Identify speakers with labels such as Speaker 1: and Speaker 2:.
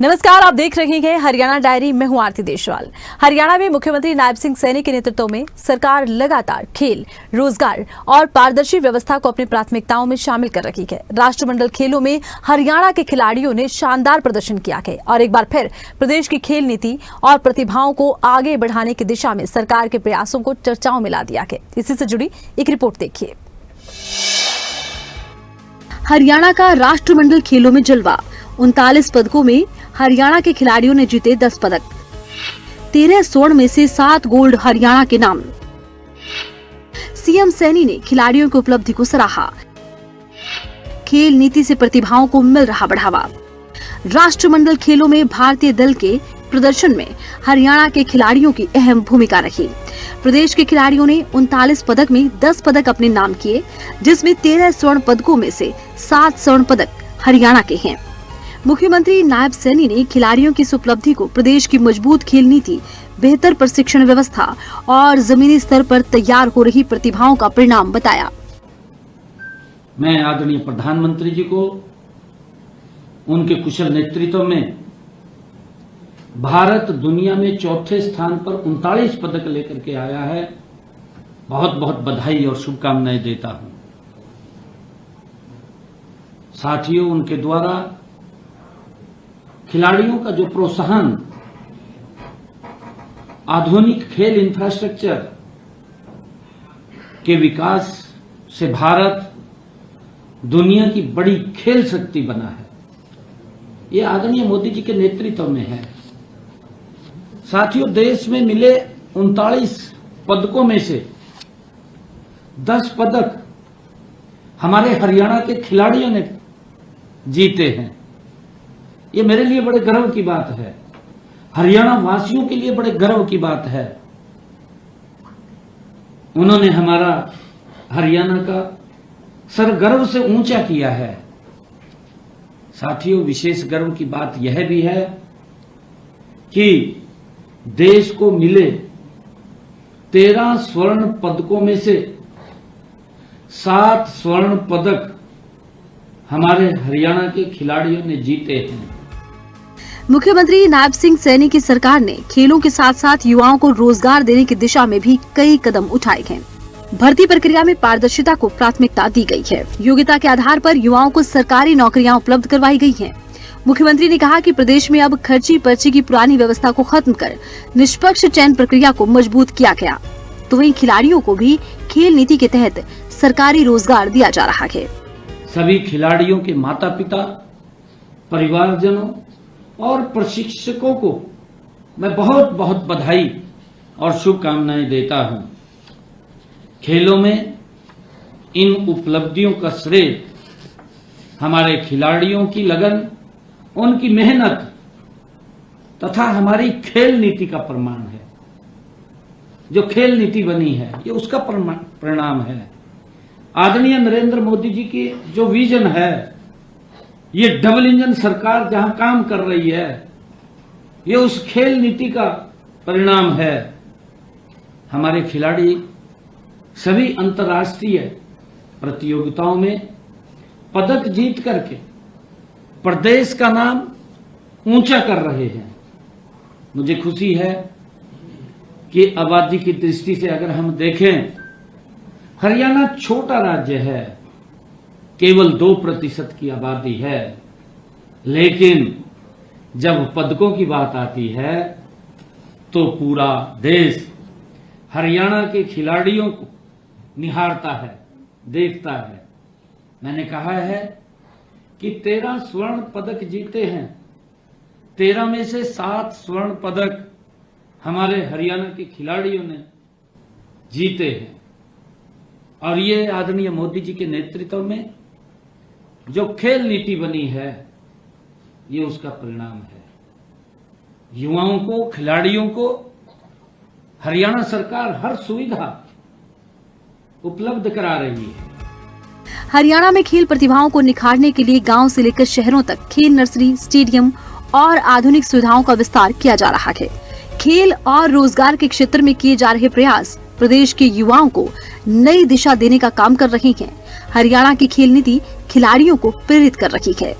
Speaker 1: नमस्कार, आप देख रहे हैं हरियाणा डायरी। मैं हूं आरती देशवाल। हरियाणा में मुख्यमंत्री नायब सिंह सैनी के नेतृत्व में सरकार लगातार खेल, रोजगार और पारदर्शी व्यवस्था को अपनी प्राथमिकताओं में शामिल कर रही है। राष्ट्रमंडल खेलों में हरियाणा के खिलाड़ियों ने शानदार प्रदर्शन किया है और एक बार फिर प्रदेश की खेल नीति और प्रतिभाओं को आगे बढ़ाने की दिशा में सरकार के प्रयासों को चर्चाओं में ला दिया है। इसी से जुड़ी एक रिपोर्ट देखिए। हरियाणा का राष्ट्रमंडल खेलों में जलवा। 39 पदकों में हरियाणा के खिलाड़ियों ने जीते 10 पदक। 13 स्वर्ण में से 7 गोल्ड हरियाणा के नाम। सीएम सैनी ने खिलाड़ियों की उपलब्धि को सराहा। खेल नीति से प्रतिभाओं को मिल रहा बढ़ावा। राष्ट्रमंडल खेलों में भारतीय दल के प्रदर्शन में हरियाणा के खिलाड़ियों की अहम भूमिका रही। प्रदेश के खिलाड़ियों ने 39 पदक में 10 पदक अपने नाम किए, जिसमें 13 स्वर्ण पदकों में से 7 स्वर्ण पदक हरियाणा के हैं। मुख्यमंत्री नायब सैनी ने खिलाड़ियों की इस उपलब्धि को प्रदेश की मजबूत खेल नीति, बेहतर प्रशिक्षण व्यवस्था और जमीनी स्तर पर तैयार हो रही प्रतिभाओं का परिणाम बताया।
Speaker 2: मैं आदरणीय प्रधानमंत्री जी को उनके कुशल नेतृत्व में भारत दुनिया में चौथे स्थान पर 39 पदक लेकर के आया है, बहुत बहुत बधाई और शुभकामनाएं देता हूं। साथियों, उनके द्वारा खिलाड़ियों का जो प्रोत्साहन, आधुनिक खेल इंफ्रास्ट्रक्चर के विकास से भारत दुनिया की बड़ी खेल शक्ति बना है, ये आदरणीय मोदी जी के नेतृत्व में है। साथियों, देश में मिले 39 पदकों में से 10 पदक हमारे हरियाणा के खिलाड़ियों ने जीते हैं। ये मेरे लिए बड़े गर्व की बात है, हरियाणा वासियों के लिए बड़े गर्व की बात है। उन्होंने हमारा हरियाणा का सर गर्व से ऊंचा किया है। साथियों, विशेष गर्व की बात यह भी है कि देश को मिले 13 स्वर्ण पदकों में से 7 स्वर्ण पदक हमारे हरियाणा के खिलाड़ियों ने जीते हैं।
Speaker 1: मुख्यमंत्री नायब सिंह सैनी की सरकार ने खेलों के साथ साथ युवाओं को रोजगार देने की दिशा में भी कई कदम उठाए हैं। भर्ती प्रक्रिया में पारदर्शिता को प्राथमिकता दी गई है। योग्यता के आधार पर युवाओं को सरकारी नौकरियां उपलब्ध करवाई गई हैं। मुख्यमंत्री ने कहा कि प्रदेश में अब खर्ची पर्ची की पुरानी व्यवस्था को खत्म कर निष्पक्ष चयन प्रक्रिया को मजबूत किया गया, तो वहीं खिलाड़ियों को भी खेल नीति के तहत सरकारी रोजगार दिया जा रहा है।
Speaker 2: सभी खिलाड़ियों के माता पिता, परिवारजनों और प्रशिक्षकों को मैं बहुत बहुत बधाई और शुभकामनाएं देता हूं। खेलों में इन उपलब्धियों का श्रेय हमारे खिलाड़ियों की लगन, उनकी मेहनत तथा हमारी खेल नीति का प्रमाण है। जो खेल नीति बनी है, ये उसका परिणाम है। आदरणीय नरेंद्र मोदी जी की जो विजन है, ये डबल इंजन सरकार जहां काम कर रही है, ये उस खेल नीति का परिणाम है। हमारे खिलाड़ी सभी अंतर्राष्ट्रीय प्रतियोगिताओं में पदक जीत करके प्रदेश का नाम ऊंचा कर रहे हैं। मुझे खुशी है कि आबादी की दृष्टि से अगर हम देखें, हरियाणा छोटा राज्य है, केवल 2% की आबादी है, लेकिन जब पदकों की बात आती है तो पूरा देश हरियाणा के खिलाड़ियों को निहारता है, देखता है। मैंने कहा है कि 13 स्वर्ण पदक जीते हैं, 13 में से 7 स्वर्ण पदक हमारे हरियाणा के खिलाड़ियों ने जीते हैं, और ये आदरणीय मोदी जी के नेतृत्व में जो खेल नीति बनी है, ये उसका परिणाम है। युवाओं को, खिलाड़ियों को हरियाणा सरकार हर सुविधा उपलब्ध करा रही है।
Speaker 1: हरियाणा में खेल प्रतिभाओं को निखारने के लिए गांव से लेकर शहरों तक खेल नर्सरी, स्टेडियम और आधुनिक सुविधाओं का विस्तार किया जा रहा है। खेल और रोजगार के क्षेत्र में किए जा रहे प्रयास प्रदेश के युवाओं को नई दिशा देने का काम कर रही हैं। हरियाणा की खेल नीति खिलाड़ियों को प्रेरित कर रही है।